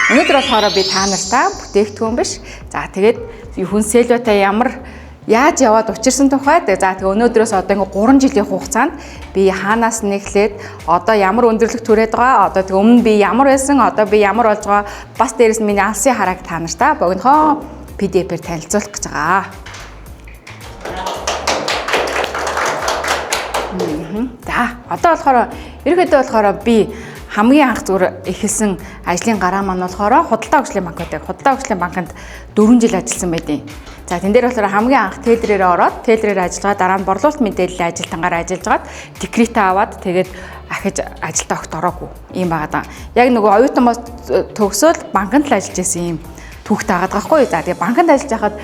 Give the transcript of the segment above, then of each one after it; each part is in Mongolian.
Өнөөдөр болохоор би та нартай бүтээгдэхүүн биш. За тэгээд хүн Сэлбатай ямар яаж яваад учирсан тухай. За тэгээ өнөөдрөөс одоо ингээ 3 жилийн хугацаанд би хаанаас нэхлээд одоо ямар өндөрлөх түрээд байгаа. Одоо тэгээ өмнө би ямар байсан, одоо би ямар болж байгаа. Бас дээрэс нь миний алсын харааг та нартай богинохоо PDF-ээр танилцуулах гэж байгаа. За одоо болохоор ерөнхийдөө болохоор би хамгийн анх зүгээр эхэлсэн ажлын гараа маань болохоор худалдаа хөгжлийн банк байдаг. Худалдаа хөгжлийн банкнд 4 жил ажилласан байдیں۔ За тэн дээр болохоор хамгийн анх тэлрээр ороод тэлрээр ажиллагаа дараа нь борлуулалт мэдээллийн ажилтнаар ажиллаж гаад декретээ аваад тэгээд ахиж ажилдаа огт ороогүй юм байгаа даа. Яг нөгөө оюутан бос төгсөөл банкнд л ажиллаж исэн юм түүхтэй байгаа байхгүй. За тэгээд банкнд ажиллаж байхад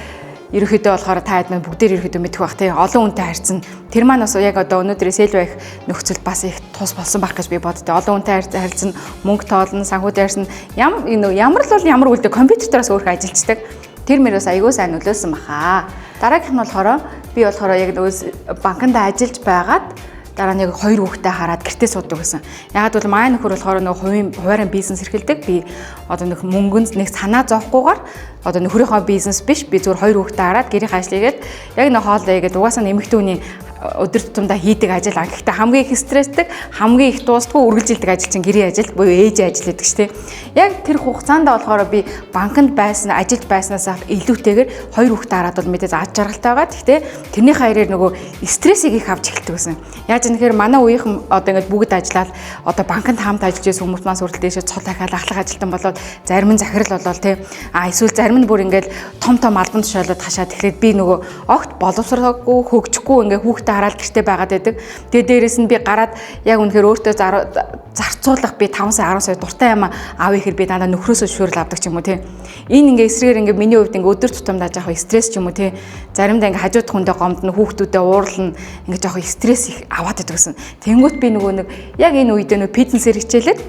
ерөнхийдөө болохоор та хэд маань бүгдээр ерөнхийдөө мэдэх бах тий олон хүнтэй харьцсан. Тэр маань бас яг одоо өнөөдрийн Сэлбай их нөхцөл бас их тус болсон байх гэж би боддоо. Олон хүнтэй харьцсан, мөнгө тоолно, санхүү дээрсэн ямар л бол ямар үлдээ компьютероос өөрөө ажиллаждаг. Тэр мөрөөс аягүй сайн нөлөөсөн баха. Дараагийнх нь болохоор би болохоор яг нөгөө банкнд ажиллаж байгаад дараа нь яг 2 хүүхдээ хараад гэртээ суудаг гэсэн. Ягаад бол манай нөхөр болохоор нөгөө хуваарийн бизнес эрхэлдэг. Би одоо нэг мөнгөнд нэг санаа зовхгүйгээр одоо нөхрийнхөө бизнес биш би зүгээр 2 хүүхдээ хараад гэрийн ажил хийгээд яг нэг хоолоо игээд угаасаа нэмэгдүүний өдөр тутамдаа хийдэг ажил. Гэхдээ хамгийн их стресстэй, хамгийн их дуустгүй үргэлжилдэг ажил чинь гэрийн ажил буюу ээж ажил гэдэг чинь. Яг тэр хугацаанд болохоор би банкнд байсан, ажилд байснаас илүүтэйгээр 2 хүүхдээ хараад бол мэдээ аз жаргалтай байгаа. Гэхдээ тэрний хаяраар нөгөө стрессийг их авч эхэлдэг гэсэн. Яаж нэхэр манай үеийнхэн одоо ингээд бүгд ажиллаад одоо банкнд хамт ажиллаж байсан хүмүүс маань сүрэл дэшээ цол дахиад ахлах ажилтан болоод зарим нь захирал болоод тий эсвэл зарим нь бүр ингээд том албан тушаалууд хашаад тэгэхээр би нөгөө огт боловсроогүй хөгжихгүй ингээд хүүхдээ хараад гэртээ байгаад байдаг. Тэгээ дээрэс нь би гараад яг үнэхээр өөртөө зарцуулах би 5 сая 10 сая дуртай юм аав ихээр би дандаа нөхрөөсөө шүүрэл авдаг ч юм уу тий. Энэ ингээ эсрэгээр ингээ миний хувьд ингээ өдөр тутамдаа жоох стресс ч юм уу тий. Заримдаа ингээ хажууд хүндээ гомдно, хүүхдүүдэд уурлна, ингээ жоох стресс их аваад байдаг гэсэн. Тэнгүүт би нөгөө нэг яг энэ үедээ нөгөө фитнесээр хичээлээд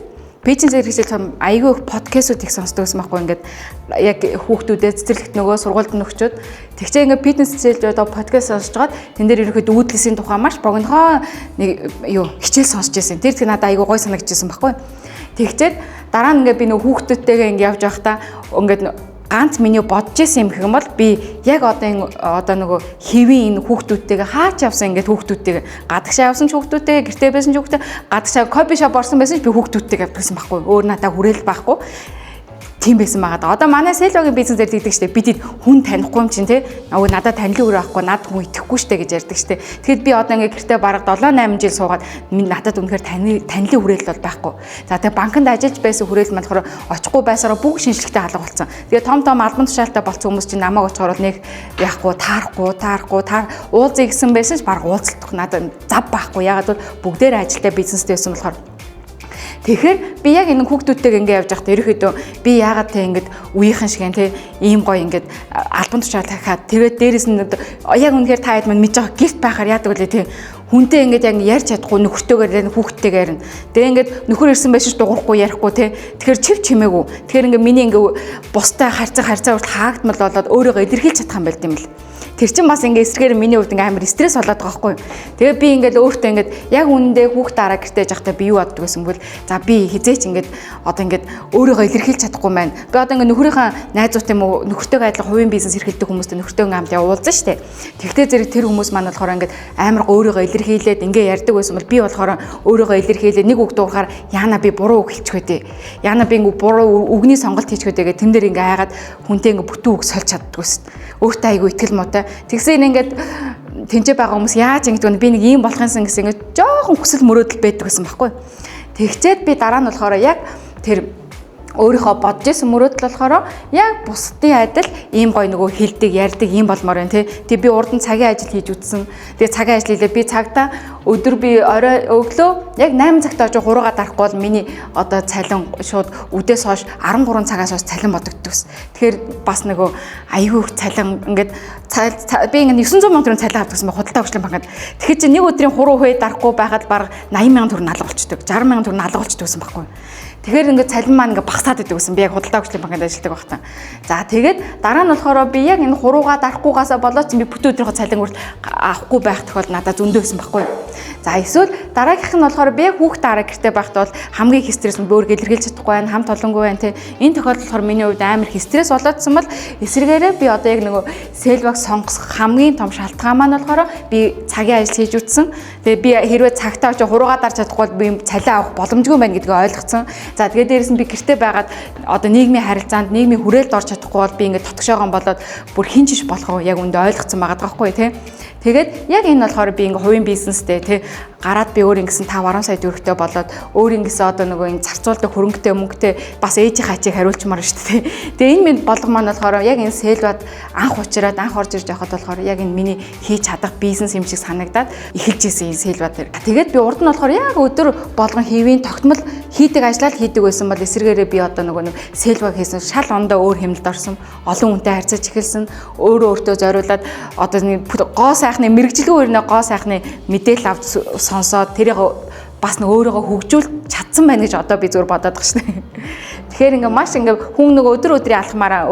бизнесээр хичээл айгүй их подкастууд их сонсдог гэсэн байхгүй ингээд яг хүүхдүүдэд цэцэрлэгт нөгөө сургуульд нөхчүүд тэгчээ ингээд бизнес хичээлж одоо подкаст сонсож байгаад тэн дээр ерөөхдөө үүдлэсийн тухай маш богинохоо нэг хичээл сонсож байсан. Тэр тэг надад айгүй гой санагдчихсан байхгүй. Тэгчээд дараа нь ингээд би нөгөө хүүхдүүдтэйгээ ингээд явж байхдаа ингээд ганц миний бодож исэн юм гэх юм бол би яг одоо нөгөө хэвийн энэ хүүхдүүдтэйгээ хаач явсан ингээд хүүхдүүдтэйгээ гадагшаа явсан ч хүүхдүүдтэйгээ гэртээ байсан ч хүүхдтэй гадагшаа кофе шоп орсон байсан ч би хүүхдүүдтэйгээ явдагсан байхгүй. Өөр надаа хүрээл байхгүй. Тийм байсан байгаа. Одоо манай Сэлбагийн бизнесээр тэгдэг штэ. Би тэд хүн танихгүй юм чинь те. Нөгөө надад танилын өөр авахгүй, надад хүн итгэхгүй штэ гэж ярьдаг штэ. Тэгэхэд би одоо ингээ гэртээ бараг 7-8 жил суугаад надад үнэхээр танилын хүрээлэл бол байхгүй. За тэгээ банкнд ажиллаж байсан хүрээлэл маань болохоор очихгүй байсараа бүгд шинжлэхтэй алга болсон. Тэгээ том албан тушаалтай болсон хүмүүс чинь намайг очихоор нэг яахгүй, таарахгүй, уулзъя гэсэн байсан ч бараг уулзалтах надад зав байхгүй. Ягаад бол бүгдээр ажилтаа бизнестэй байсан болохоор тэгэхээр би яг энэ хүүхдүүдтэйг ингээ явж байхдаа ерөөхдөө би яагаад те ингээд үеийнхэн шиг те ийм гоё ингээд албан тушаал хахаад тэгээд дээрэс нь яг үнэхээр та хэд мань мэдж байгаа гэрт байхаар яадаг үлээ те хүнтэй ингээд яг ярьж чадахгүй нөхөртөөгөр хүүхдтэйгээр нь тэгээ ингээд нөхөр ирсэн байж ч дуурахгүй ярихгүй те тэгэхээр чив чимээгүй тэгэхээр ингээ миний ингээ бустай харьцаа хүртэл хаагдмал болоод өөрийгөө илэрхийлж чадах юм байл юм л. Тэр чинь бас ингээ эсрэгээр миний хувьд ингээ амар стресс болоод байгаа байхгүй. Тэгээ би ингээд өөртөө ингээд яг үнэндээ хүүхд дараа гэртээ явахдаа би юу боддог гэсэн бэл за би хизээч ингээд одоо ингээд өөрийгөө илэрхийлж чадахгүй маань. Би одоо ингээ нөхрийнхээ найзууд юм уу нөхөртөөгөө адилхан хувийн бизнес эрхэлдэг хүмүүстэй нөхөртөөгөө хамт уулзсан шүү дээ. Тэгтээ зэрэг тэр хүмүүс маань болохоор ингээд амар өөрийгөө илэрхийлээд ингээ ярьдаг байсан бол би болохоор өөрийгөө илэрхийлээд нэг үг дуурахаар яана би буруу үг хэлчих вэ. Яана би ингээ буруу үгний сонголт хийчих вэ гэдэг тэн дээр ингээ хайгаад хүнтэй ингээ бүтэн үг сольж чаддаг байсан. Өөртөө айгүй итгэл муутай. Тэгсэн ингээд тэнцээ байгаа хүмүүс яаж ингэдэг вэ? Би нэг ийм болох юмсан гэсэн ингээд жоохон хүсэл мөрөөдөл байдаг гэсэн байхгүй. Тэгчээд би дараа нь болохоор яг тэр өөрийнхөө бодож исэн мөрөөдөл болохоор яг бусдын адил ийм гоё нөгөө хэлдэг, ярьдаг ийм болмоор байна тий. Тэгээ би урд нь цагийн ажил хийж үтсэн. Тэгээ цагийн ажил хийлээ. Би цагтаа өдөр би орой өглөө яг 8 цагт очиж 3-аа дарахгүй бол миний одоо цалин шууд үдээс хойш 13 цагаас хойш цалин бодогддог ус. Тэгэхээр бас нөгөө аюу их цалин ингээд би ингээд 900 сая төгрөгийн цалин авдаг гэсэн ба худалдаа хөгжлийн банкнд. Тэгэхээр чи нэг өдрийн 3 хувь дарахгүй байхад баг 80 сая төгрөг алга болчдөг. 60 сая төгрөг алга болчдөг гэсэн байхгүй. Тэгэхээр ингээд цалин маань ингээд багасаад идэг гэсэн. Би яг худалдаа хөгжлийн банкнд ажилладаг багтаа. За тэгээд дараа нь болохоор би яг энэ 3-аа дарахгүйгаасаа болоод чи би бүтэн өдрийнхөө цалин хүртэл авахгүй байх тохиол надад зөндөө байсан байхгүй. За эсвэл дараагийнх нь болохоор би яг хүүхд дараа гэртээ байхдаа бол хамгийн их стресс нь бүр илэрхийлж чадахгүй байна, хам толонгүй байна тий. Энэ тохиолдолд болохоор миний хувьд амар их стресс болоодсан бол эсрэгээрээ би одоо яг нөгөө Cellbug сонгох хамгийн том шалтгаан маань болохоор би цагийн ажил хийж үтсэн. Тэгээ би хэрвээ цагтаа очиж хуруугаа дарж чадахгүй бол би цалин авах боломжгүй байна гэдгийг ойлгоцсон. За тэгээ дээрэс нь би гэртээ байгаад одоо нийгмийн харилцаанд нийгмийн хүрээлд орж чадахгүй бол би ингээд тотгошоогоо болоод бүр хинжиж болох яг үндэ ойлгоцсон байгаа байхгүй тий. Тэгээд яг энэ болохоор би ингээ хувийн бизнестэй тий гараад би өөр ингэсэн 5-10 сая төгрөгтэй болоод өөр ингэсэн одоо нөгөө энэ зарцуулдаг хөрөнгөтэй мөнгөтэй бас ээжийн хачийг хариулчмаар шүү дээ. Тэгээ энэ минь болгон маань болохоор яг энэ Cellbug анх учраад анх орж ирж байхад болохоор яг энэ миний хийж чадах бизнес юм шиг санагдаад эхэлж исэн энэ Cellbug. Тэгээд би урд нь болохоор яг өдөр болгон хэвийн тогтмол хийдэг ажиллаад хийдэг байсан бол эсрэгээрээ би одоо нөгөө Cellbug хийсэн шал ондоо өөр хэмнэлд орсон, олон хүнтэй харьцаж эхэлсэн, өөрөө өөртөө зориулаад одоо гоо сайхны мэрэгчлэн өрнө гоо сайхны мэдээлэл авч сонсоод тэрийг бас нэг өөрийгөө хөгжүүл чадсан байна гэж одоо би зүгээр бодоод байгаа шнэ. Тэгэхээр ингээ маш ингээ хүн нөгөө өдөр өдрийн алхмаараа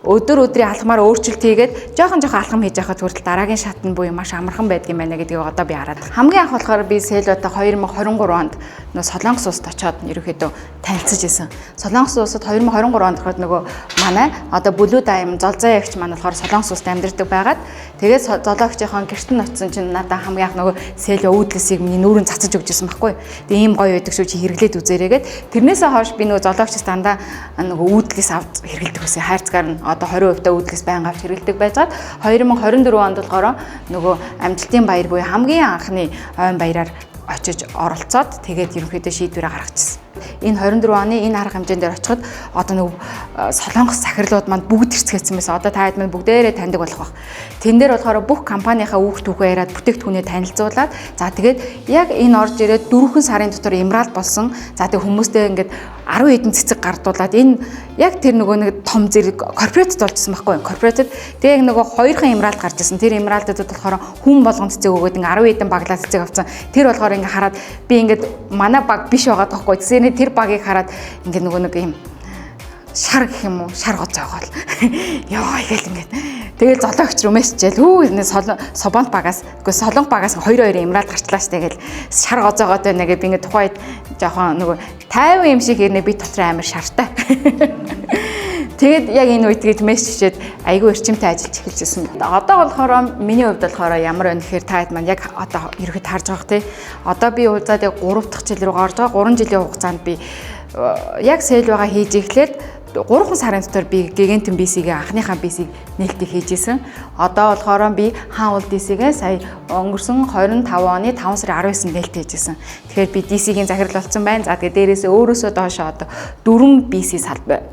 өдөр өдрийн алхмаар өөрчлөлт хийгээд жоохон алхам хийж байхад хүртэл дараагийн шат нь буюу маш амархан байдгийм байна гэдгийг одоо би хараад. Хамгийн анх болохоор би Cellbug-тай 2023 онд нөгөө Солонгос улсад очоод ерөөхдөө танилцж исэн. Солонгос улсад 2023 онд ороход нөгөө манай одоо Blue Diamond золзоо ягч маань болохоор Солонгос улсад амьдардаг байгаад тэгээд зоологчийн гэрт нь очисон чинь надад хамгийн анх нөгөө Cellbug уудлысыг миний нүүрэн цацаж өгч исэн байхгүй. Тэгээ ийм гоё байдаг шүү чи хэрэглээд үзээрээгээд тэрнээсээ хойш би нөгөө зоологчс дандаа нөгөө уудлыс авч хэрэглэдэг байсан. Хайрцгаар нь одоо 20% уудлыс байнга авч хэрэглэдэг байжгаад 2024 онд болохоор нөгөө амжилтын баяр буюу хамгийн анхны ойн баяраар очиж оролцоод тэгээд ерөнхийдөө шийдвэрээ гаргачихсан. Энэ 24 оны энэ арга хэмжээнд дээр очиход одоо нэг солонгос захирлууд манд бүгд ирцгээсэн байсан. Одоо та хэд мань бүгдээрээ таньдаг болох баг. Тэн дээр болохоор бүх компанийнхаа үүх түүхээ яриад бүтээгдэхүүнээ танилцуулаад за тэгээд яг энэ орж ирээд 4 сарын дотор Эмералд болсон. За тэгээд хүмүүстэй ингээд 10 хэдэн цэцэг гардуулаад энэ яг тэр нөгөө нэг том зэрэг корпоратд болчихсон байхгүй юу? Корпоратд тэгээд яг нөгөө хоёрхан Эмералд гарч ирсэн. Тэр Эмералдад болохоор хүн болгон цэцэг өгөөд ингээд 10 хэдэн баглаа цэцэг авсан. Тэр болохоор ингээд хараад би ингээд манай баг биш байгаа тоххой. Тэр багийг хараад ингээд нөгөө нэг юм шар гэх юм уу шар гоцоогоол ёо игээл ингээд тэгэл зоологч руу мессежэл хүү собонт багаас үгүй солонго багаас 2-2 Эмералд гарчлаа штэ гэл шар гоцоогоод байна гэж би ингээд тухайд жоохон нөгөө 50 юм шиг ирнэ би дотор амар шартай. Тэгээд яг энэ үед тэгж мессежээд айгүй эрчимтэй ажиллаж эхэлж байсан. Одоо болохоор миний хувьд болохоор ямар байна гэхээр та хэд маань яг одоо ерөөд харж байгаа те. Одоо би уулзаад яг 3 дахь жил рүү орж байгаа. 3 жилийн хугацаанд би яг Cellbug-аа хийж эхлээд 3 сарын дотор би Gegentim BC-гээ анхныхаа BC-г нээлттэй хийж исэн. Одоо болохоор би Haul DC-гээ сая өнгөрсөн 25 оны 5 сарын 19-нд нээлттэй хийж исэн. Тэгэхээр би DC-гийн захирал болсон байна. За тэгээ дээрээсээ өөрөөсөө доошоо одоо 4 BC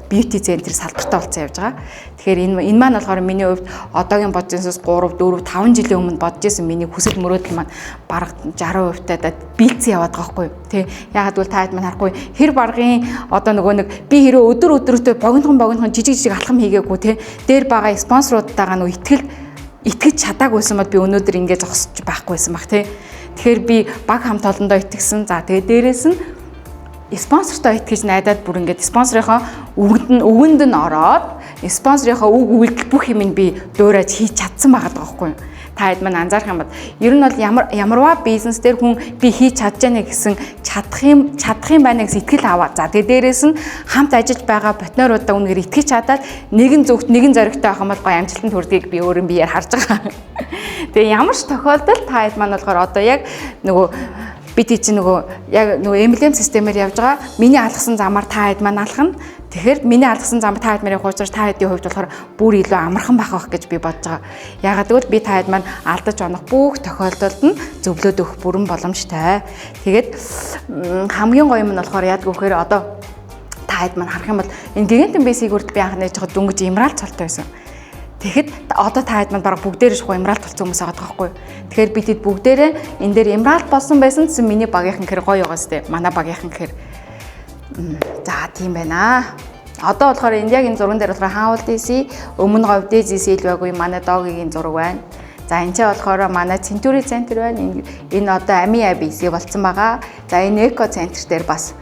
beauty center салбартаа болсон явж байгаа. Тэгэхээр энэ маань болохоор миний хувьд одоогийн бодсоос 3, 4, 5 жилийн өмнө бодож исэн миний хүсэл мөрөөдөл маань бараг 60% таа бийцэн яваад байгаа байхгүй юу. Тэ ягаад гэвэл та хэд маань харахгүй хэр баргын одоо нөгөө нэг би хэрэв өдөр богинохон жижиг алхам хийгээгүй те дээр байгаа спонсоруудтайгаа нөө итгэж чадаагүйсэн бол би өнөөдөр ингэж зогсож байхгүйсэн баг те. Тэгэхээр би баг хамт олондоо итгэсэн. За тэгээ дээрээс нь спонсортой итгэж найдаад бүр ингэж спонсорынхоо өвгөнд нь ороод спонсорынхоо үг үйлдэл бүх юм би дуурайж хийж чадсан байгаа байхгүй юу. Та хэд маань анзаарах юм бол ер нь бол ямарваа бизнес дээр хүн би хийж чадж яана гэсэн чадах юм байна гэсэн итгэл аваа. За тэгээ дээрээс нь хамт ажиллаж байгаа партнеруудаа үнээр итгэж чадаад нэгэн зөвхт нэгэн зоригтой байх юм бол гоё амжилтанд хүрдгийг би өөрөө биеэр харж байгаа. Тэгээ ямар ч тохиолдолд та хэд маань болохоор одоо яг нөгөө бид чинь нөгөө яг нөгөө эмблем системээр явж байгаа. Миний алгасан замаар та хэд маань алхана. Тэгэхээр миний алгасан зам та хэд мэрийн хуучраж та хэдийн хувьд болохоор бүр илүү амархан байх гэж би бодож байгаа. Яагаад гэвэл би та хэд маань алдаж онох бүх тохиолдолд нь зөвлөд өгөх бүрэн боломжтой. Тэгээд хамгийн гоё юм нь болохоор яадаг вэхээр одоо та хэд маань харах юм бол энэ Gegentim BC-г үрд би анх нээж байгаа дөнгөж Эмералд цолтой байсан. Тэгэхэд одоо та хэд маань бараг бүгдээрээ шгүй Эмералд болсон хүмүүс байгаа байхгүй юу. Тэгэхээр бид хэд бүгдээрээ энэ дээр Эмералд болсон байсан гэсэн миний багийнхан хэр гоё байгаа сте. Манай багийнхан хэр за тийм байна. Одоо болохоор яг энэ зурган дээр болохоор Haul DC, өмнө говь DC Cellbug-ийн манай доогийн зураг байна. За энэ ч болохоор манай Century Center байна. Энэ одоо Amiya BC болсон байгаа. За энэ Eco Center дээр бас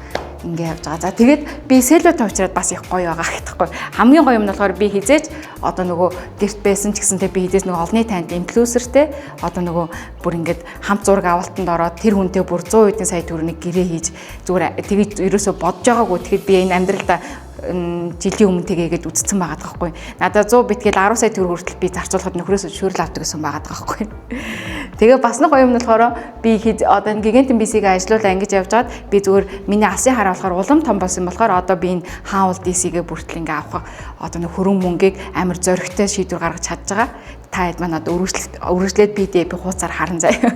Ингээ явж байгаа. За тэгээд би сэлбэтэй уучраад бас их гоё байгаа гэхгүй. Хамгийн гоё юм нь болохоор би хизээж одоо нөгөө гэрт байсан ч гэсэнтэй би хизээж нөгөө олонний танд инфлюенсертэй одоо нөгөө бүр ингээд хамт зураг авалтанд ороод тэр хүнтэй бүр 100 хэдэн сая төгрөгийг гэрээ хийж зүгээр тэгээд ерөөсө бодож байгаагүй. Тэгэхэд би энэ амьдралдаа жилийн өмнө тэгээгээд үтцсэн байгаа байхгүй. Надад 100 битгээл 10 сая төгрөг хүртэл би зарцуулахад нөхрөөс шүүрэл авдаг гэсэн байгаа байхгүй. Тэгээ бас нэг гоё юм нь болохоор би одоо энэ гигантын бисийг ажиллуулаа ингэж явж байгаад би зүгээр миний алсын хараа болохоор улам том болсон болохоор одоо би энэ хаавал дисигээ бүртэл ингээ авах одоо нэг хөрөн мөнгийг амар зоригтой шийдвэр гаргаж чадж байгаа. Та хэд маань одоо үргэлжлээд би хууцаар харан заяа.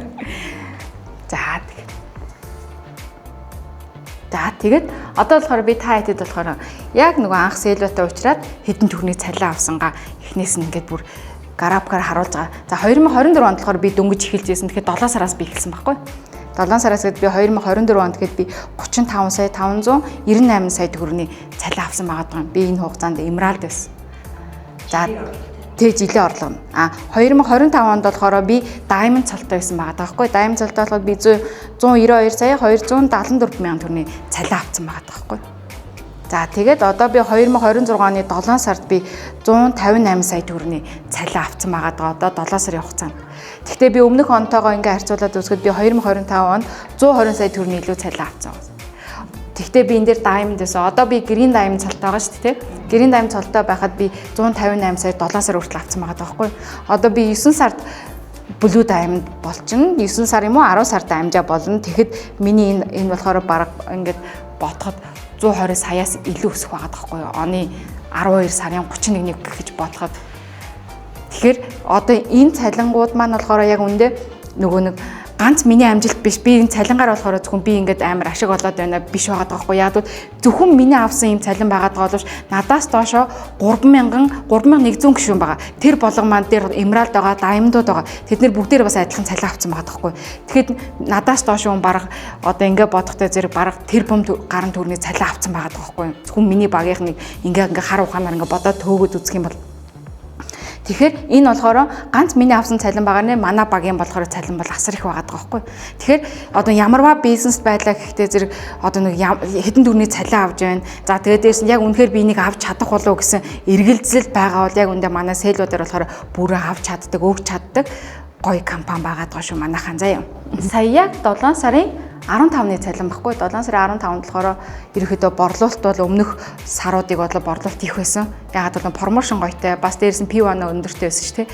За тэгээд одоо болохоор би та хэдэд болохоор яг нөгөө анх сэлбэтэй уучраад хэдэн төгрөний цалин авсангаа эхнээс нь ингээд бүр графикаар харуулж байгаа. За 2024 онд болохоор би дөнгөж эхэлжсэн. Тэгэхээр 7 сараас би эхэлсэн байхгүй. 7 сараас гээд би 2024 онд гээд би 35 сая 598 сая төгрөгийн цалин авсан байгаа. Би энэ хугацаанд эмералд байсан. За тэг жилийн орлого. 2025 онд болохоор би даймонд цолтой байсан байгаа байхгүй. Даймонд цолтой болохоор би 192 сая 274 мянган төгрөгийн цалин авсан байгаа байхгүй. За тэгээд одоо би 2026 оны 7 сард би 158 сая төгрөгийн цалин авсан байгаа. Одоо 7 сарын хугацаанд. Гэхдээ би өмнөх онтойгоо ингээ харьцуулаад үзэхэд би 2025 онд 120 сая төгрөгийн илүү цалин авсан байгаа. Тэгвэл би энэ дээр даймонд байсан. Одоо би грин даймонд цолтой байгаа шүү дээ. Грин даймонд цолтой байхад би 158 сая 7 сар хүртэл авсан байгаа байхгүй. Одоо би 9 сард блүү даймонд болчихно. 9 сар юм уу 10 сард амжаа болно. Тэгэхэд миний энэ болохоор баг ингээд бодоход 120 саяас илүү өсөх байгаа байхгүй юу? Оны 12 сарын 31-ний гэж бодоход. Тэгэхээр одоо энэ цалингууд маань болохоор яг үндэ нөгөө нэг ганц миний амжилт биш. Би энэ цалингаар болохоор зөвхөн би ингээд амар ашиг олоод байна биш байгаа байхгүй яг зөвхөн миний авсан юм цалин байгаа боловч надаас доошо 3100 гишүүн байгаа. Тэр болгон маань дээр эмералд байгаа, даймондууд байгаа. Тэд нэр бүгдээр бас адилхан цалин авсан байгаа байхгүй. Тэгэхэд надаас доошо хүн бараг одоо ингээд бодохтой зэрэг бараг тэр бом гарын төгрөний цалин авсан байгаа байхгүй. Зөвхөн миний багийнхныг ингээд хар ухаанаар ингээд бодоод төөгөөд үзэх юм бол тэгэхээр энэ болохоор ганц миний авсан цалин байгаа нэ манай багийн болохоор цалин бол асар их байгаа байхгүй. Тэгэхээр одоо ямарваа бизнес байлаа гэхдээ зэрэг одоо нэг хэдэн төгрөний цалин авж байна. За тэгээд дээрс нь яг үнэхээр би энийг авч чадах болов гэсэн эргэлзэл байгаа бол яг үндэ манай сейлүүдээр болохоор бүрээ авч чаддаг, өгч чаддаг гоё компани байгаа даа шүү манайхан заяа. Сая яг 7 сарын 15-ны цалин баггүй 7 сарын 15-нд болохоор ерөөхдөө борлуулалт бол өмнөх саруудыг бодлоо борлуулалт их байсан. Ягаад гэвэл промошн гоётой бас дээрээс нь P1 өндөртэй байсан шүү дээ.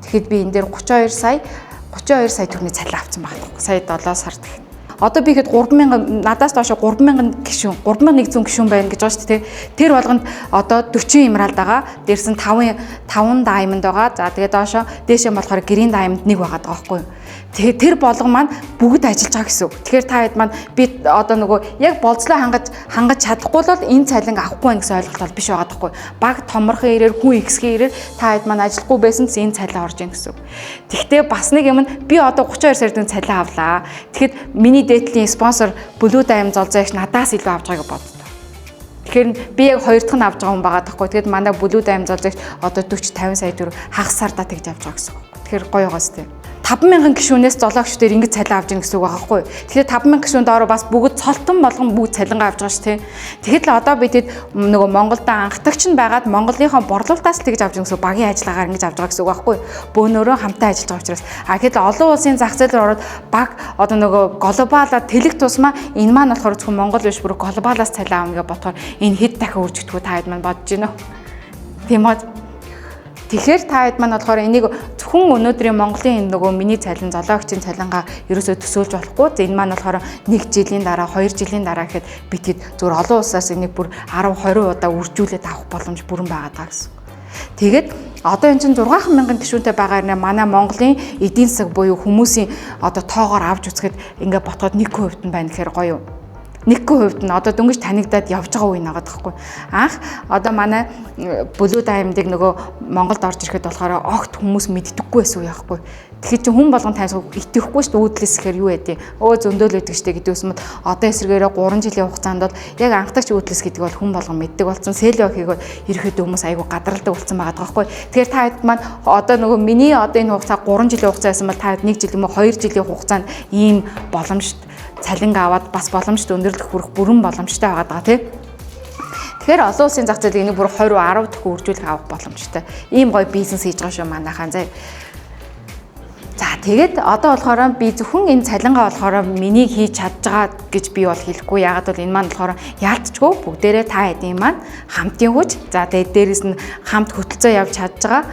Тэгэхэд би энэ дээр 32 сая төгрөний цалин авсан байна. Сая 7 сард. Одоо би хэд 3000 надаас доошо 3000 гишүүн 3100 гишүүн байна гэж байгаа шүү дээ. Тэр болгонд одоо 40 эмералд байгаа. Дээрс нь 5 даймонд байгаа. За тэгээд доошо дээшээ болохоор грин даймонд нэг байгаа байхгүй юу? Тэгэхээр тэр болгон маань бүгд ажиллаж байгаа гэсэн үг. Тэгэхээр та хэд маань би одоо нөгөө яг болцлоо хангаж чадахгүй бол энэ цалин авахгүй байх гэсэн ойлголт бол биш байгаа байхгүй. Баг томорхон ирээр хүн ихсгийн ирээр та хэд маань ажиллахгүй байсан ч энэ цалин орж ийн гэсэн үг. Тэгвэл бас нэг юм нь би одоо 32 сарын цалин авлаа. Тэгэхэд миний дээдлийн спонсор Blue Diamond золзоогч надаас илүү авч байгааг боддог. Тэгэхээр би яг хоёр дахь нь авч байгаа хүн байгаа байхгүй. Тэгэхэд манай Blue Diamond золзоогч одоо 40 50 сая төгрөг хагасаар та тэгж авч байгаа гэсэн үг. Тэгэхээр гоё гоос тээ. 5000 гишүүнээс золоогч дээр ингэж цалин авч ийн гэсэн үг байгаа хгүй. Тэгэхээр 5000 гишүүн доороо бас бүгд цолтон болгон бүгд цалингаа авч байгаа ш тий. Тэгэхэд л одоо бид нөгөө Монголд анхдагч нь байгаад Монголынхоо борлуулалтаас тэгж авч ийн гэсэн багийн ажиллагаагаар ингэж авч байгаа гэсэн үг байхгүй. Бөөнөрөө хамтаа ажиллаж байгаа учраас гэхэд олон улсын зах зээл рүү ороод баг одоо нөгөө глобалаар тэлэх тусмаа энэ маань болохоор зөвхөн Монгол биш бүр глобалаас цалин авна гэж бодохоор энэ хэд дахин үржигдэх үү та хэд маань бодож байна уу? Тийм үү? Тэгэхээр та хэд маань болохоор энийг зөвхөн өнөөдрийн Монголын нөгөө миний цалин золоогчийн цалингаа ерөөсөө төсөөлж болохгүй. Энэ маань болохоор 1 жилийн дараа 2 жилийн дараа гэхэд бид зөвхөн олон улсаас энийг бүр 10 20 удаа үржүүлээд авах боломж бүрэн байгаа даа гэсэн. Тэгээд одоо энэ чинь 6000 гишүүнтэй байгаа нэ манай Монголын эдийн засаг буюу хүмүүсийн одоо тоогоор авч үзэхэд ингээд ботход 1% нь байна гэхээр гоё юу? 1% нь одоо дөнгөж танигдаад явж байгаа үе нагаад тахгүй. Анх одоо манай Blue Diamond-ыг нөгөө Монголд орж ирэхэд болохоор огт хүмүүс мэддэггүй байсан үе яахгүй. Тэгэхээр чи хүн болгон тань итгэхгүй шүү дээ үүдлээс ихээр юу байдیں۔ Зөндөөл өгдөг штэ гэдэг юмс одоо эсрэгээрээ 3 жилийн хугацаанд бол яг анхдагч үүдлээс гэдэг бол хүн болгон мэддэг болсон. Сэлбэхийг бол ерөөхдөө хүмүүс айгүй гадралдаг болсон байгаа байхгүй. Тэгэхээр та хэд маань одоо нөгөө миний одоо энэ хугацаа 3 жилийн хугацаа байсан бол та хэд 1 жил юм уу 2 жилийн хугацаанд ийм боломж цалинг аваад бас боломжтой өндөрлөх хүрэх бүрэн боломжтой байгаа тий. Тэгэхээр олон улсын зах зээлийг нэг бүр 20 10 төгрөг үржүүлэх авах боломжтой. Ийм гоё бизнес хийж байгаа шүү манайхан заа. За тэгээд одоо болохоор би зөвхөн энэ цалингаа болохоор миний хийж чадж байгаа гэж би бол хэлэхгүй. Ягаад бол энэ маань болохоор яалтчгүй бүгдээрээ та хэдийн маань хамтын хүч. За тэгээд дээрэс нь хамт хөтөлцөө явж чадж байгаа.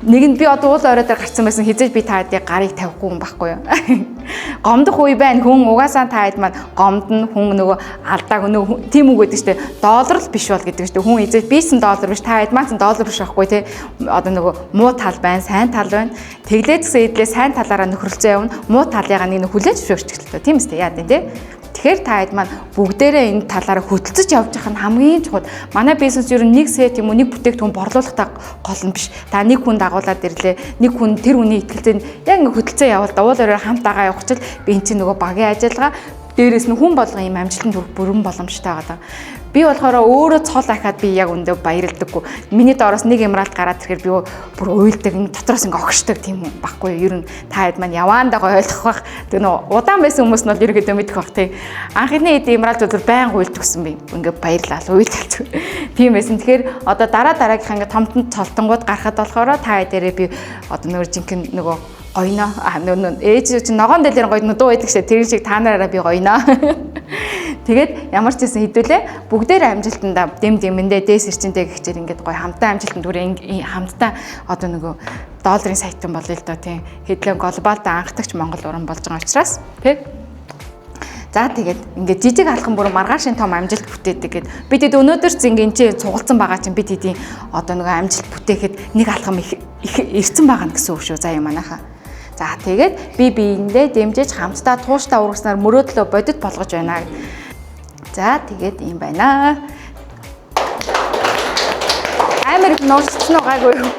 Нэг нь би одоо уул орой дээр гарсан байсан хизээж би та хэдийг гарыг тавихгүй юм байхгүй юу. Гомдох үе байна. Хүн угаасаа та хэд маань гомдно. Хүн нөгөө алдааг нөгөө тийм үг гэдэг чинь доллар л биш бол гэдэг чинь хүн хизээж $1 биш та хэд маань доллар биш байхгүй тий. Одоо нөгөө муу тал байна, сайн тал байна. Тэглээд гэсэн хэдлээ сайн талаараа нөхрөлцөө явна. Муу талыгаа нэг хүлээж зөвшөөрч гэлээ. Тийм үстэй яа тий. Тэгэхээр та хэд маань бүгдээрээ энэ талаараа хөтөлцөж явж байгаа нь хамгийн чухал. Манай бизнес ер нь нэг сет юм уу нэг бүтээгдэхүүн борлуулалтаа гол нь биш. Та нэг хүн дагуулад ирлээ. Нэг хүн тэр хүний итгэлцэн яг ингэ хөтөлцөө явал уул оройр хамт дагаа явах чил би энэ чинь нөгөө багийн ажиллагаа дээрээс нь хүн болгон юм амжилтанд хүрэх бүрэн боломжтой байгаа. Би болохоор өөрөө цол ахаад би яг өндөө баярлдаггүй. Миний доороос нэг ямраалт гараад ирэхээр би бүр уйлдаг, дотроос ингээ огшдог тийм юм баггүй. Ер нь та хэд маань яваандагаа ойлгох бах. Тэг нөө удаан байсан хүмүүс нь бол ерөөдөө мэдэх бах тий. Анхны хэд ямраалт бол байн уйлдагсэн би. Ингээ баярлал уйлдаг. Тийм байсан. Тэгэхээр одоо дараагийнхаа ингээ томтон цолтонгууд гарахад болохоор та хэдээрээ би одоо нөгөө жинхэнэ нөгөө гойно ээж чинь ногоон дэлгэр гойно дуу байдаг шээ тэр шиг та нараараа би гойно. Тэгээд ямар ч гэсэн хэдүүлээ бүгдээр амжилтанда дэм дэмэндээ дээс ирчэндээ гихчээр ингээд гой хамтаа амжилтанд хүрээ хамтаа одоо нөгөө долларын сайтан болъё л доо тийм хэдлэн глобалд анхдагч Монгол уран болж байгаа учраас тийм. За тэгээд ингээд жижиг алхам бүр маргаашийн том амжилт бүтээдэг гэд бид хэд өнөөдөр ч ингээд чи цугалсан байгаа чинь бид хэдийн одоо нөгөө амжилт бүтээхэд нэг алхам их ирсэн байгаа гэсэн үг шүү заа юм манайхаа. За тэгээд би биендээ дэмжиж хамтдаа тууштай урагснаар мөрөөдлөө бодит болгож байна. За тэгээд юм байна. Амар их нуурчсан уу гайгүй юу?